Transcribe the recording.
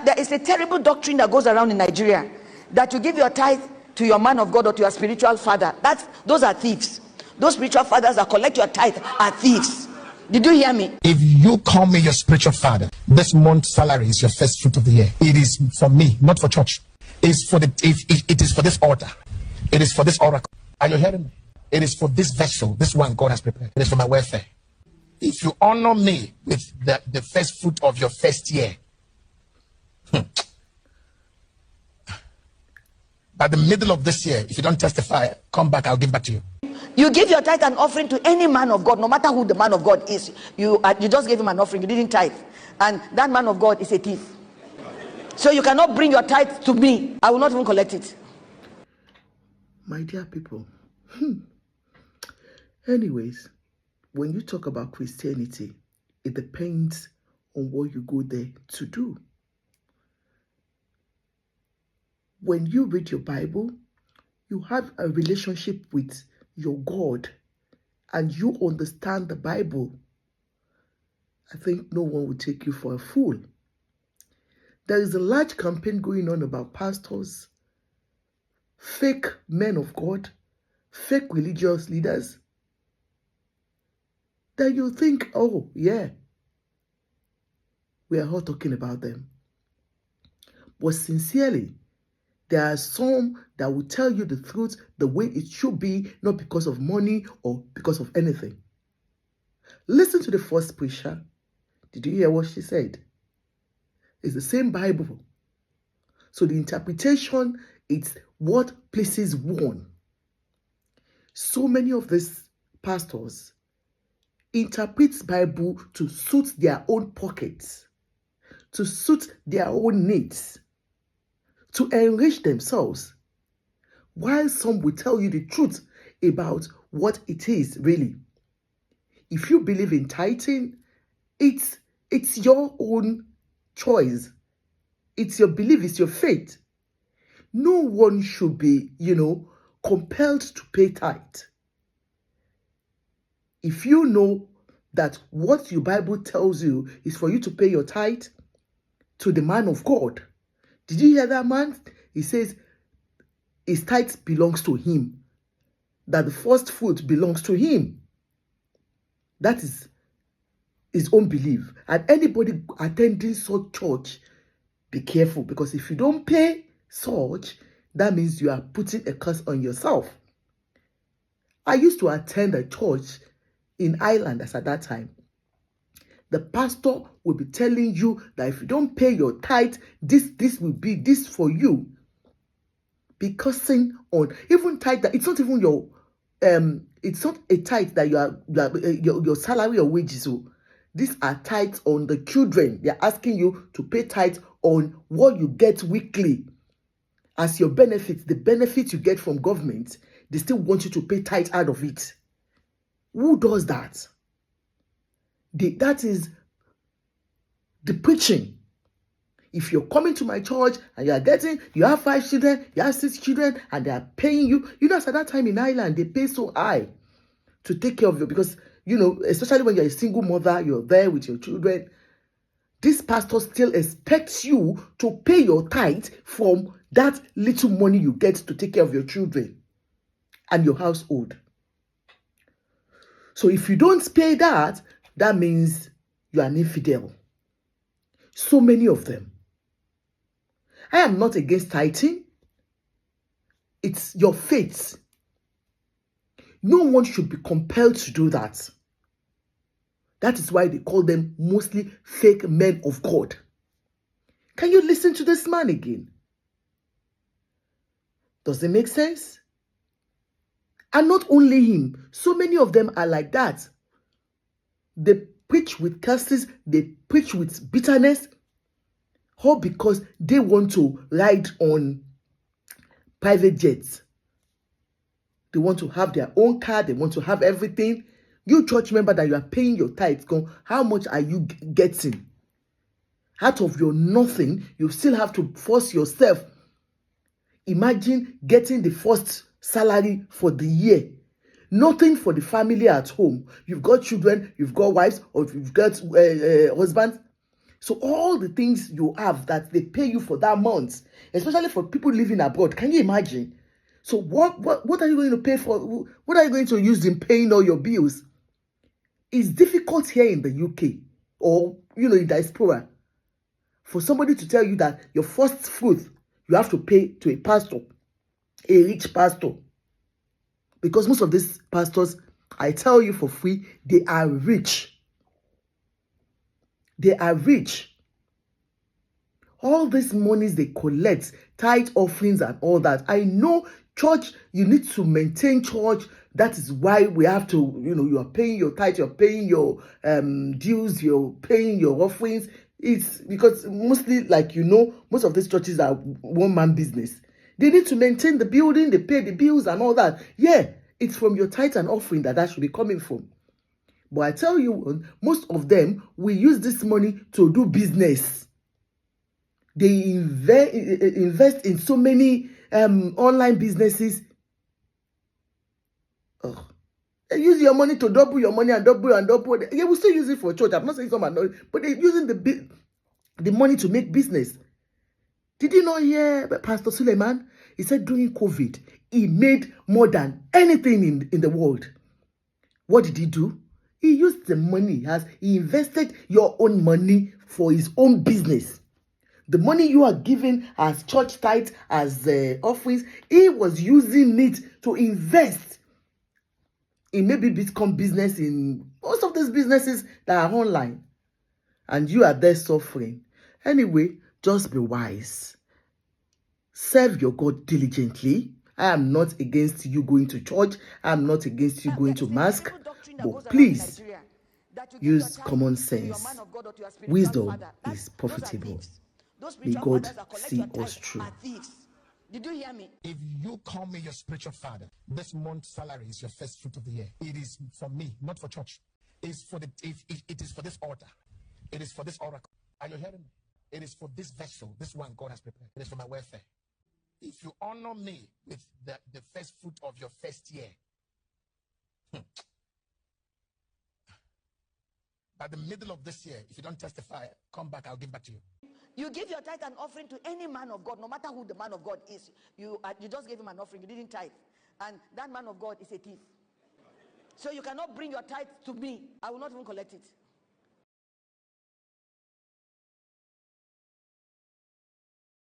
there is a terrible doctrine that goes around in Nigeria that you give your tithe to your man of God or to your spiritual father. Those are thieves. Those spiritual fathers that collect your tithe are thieves. Did you hear me? If you call me your spiritual father, this month's salary is your first fruit of the year. It is for me, not for church. It's for it is for this altar. It is for this oracle. Are you hearing me? It is for this vessel, this one God has prepared. It is for my welfare. If you honor me with the first fruit of your first year, by the middle of this year, if you don't testify, come back, I'll give back to you. You give your tithe and offering to any man of God, no matter who the man of God is. You just gave him an offering, you didn't tithe. And that man of God is a thief. So you cannot bring your tithe to me. I will not even collect it. My dear people. Anyways, when you talk about Christianity, it depends on what you go there to do. When you read your Bible, you have a relationship with your God and you understand the Bible. I think no one will take you for a fool. There is a large campaign going on about pastors, fake men of God, fake religious leaders, that you think, oh yeah, we are all talking about them. But sincerely, there are some that will tell you the truth the way it should be, not because of money or because of anything. Listen to the first preacher. Did you hear what she said? It's the same Bible. So the interpretation, it's what pleases one. So many of these pastors interpret Bible to suit their own pockets, to suit their own needs, to enrich themselves, while some will tell you the truth about what it is really. If you believe in tithing, it's your own choice. It's your belief, it's your faith. No one should be, compelled to pay tithe. If you know that what your Bible tells you is for you to pay your tithe to the man of God. Did you hear that, man? He says his tithe belongs to him. That the first fruit belongs to him. That is his own belief. And anybody attending such church, be careful, because if you don't pay such, that means you are putting a curse on yourself. I used to attend a church in Ireland as at that time. The pastor will be telling you that if you don't pay your tithe, this will be this for you. Because on even tithe that it's not even your it's not a tithe that your salary or wages. So these are tithes on the children. They're asking you to pay tithe on what you get weekly as your benefits, the benefits you get from government. They still want you to pay tithe out of it. Who does that? That is the preaching. If you're coming to my church and you have 5 children, you have 6 children, and they are paying you, at that time in Ireland, they pay so high to take care of you because, especially when you're a single mother, you're there with your children. This pastor still expects you to pay your tithe from that little money you get to take care of your children and your household. So if you don't pay that, that means you are an infidel. So many of them. I am not against tithing. It's your faith. No one should be compelled to do that. That is why they call them mostly fake men of God. Can you listen to this man again? Does it make sense? And not only him, so many of them are like that. They preach with curses, they preach with bitterness, all because they want to ride on private jets. They want to have their own car, they want to have everything. You church member that you are paying your tithes, how much are you getting? Out of your nothing, you still have to force yourself. Imagine getting the first salary for the year. Nothing for the family at home. You've got children, you've got wives, or you've got husbands. So all the things you have that they pay you for that month, especially for people living abroad, can you imagine? So what are you going to pay for? What are you going to use in paying all your bills? It's difficult here in the UK or, in diaspora for somebody to tell you that your first fruit you have to pay to a pastor, a rich pastor. Because most of these pastors, I tell you for free, they are rich. They are rich. All these monies they collect, tithe offerings and all that. I know church, you need to maintain church. That is why we have to, you are paying your tithe, you're paying your dues, you're paying your offerings. It's because mostly, most of these churches are one-man business. They need to maintain the building, they pay the bills and all that. Yeah, it's from your tithe and offering that should be coming from. But I tell you, most of them will use this money to do business. They invest in so many online businesses. Oh. They use your money to double your money and double and double. They will still use it for church. I'm not saying some are not, but they're using the money to make business. Did you not hear Pastor Suleiman? He said during COVID, he made more than anything in the world. What did he do? He used the money he invested your own money for his own business. The money you are giving as church tithe, as offerings, he was using it to invest in maybe Bitcoin business, in most of these businesses that are online. And you are there suffering. Anyway, just be wise. Serve your God diligently. I am not against you going to church. I am not against you going to mosque. But please, use common sense. Wisdom is profitable. May God see us through. Did you hear me? If you call me your spiritual father, this month's salary is your first fruit of the year. It is for me, not for church. It's for it is for this altar. It is for this oracle. Are you hearing me? It is for this vessel, this one God has prepared. It is for my welfare. If you honor me with the first fruit of your first year, by the middle of this year, if you don't testify, come back, I'll give back to you. You give your tithe and offering to any man of God, no matter who the man of God is. You just gave him an offering, you didn't tithe. And that man of God is a thief. So you cannot bring your tithe to me. I will not even collect it.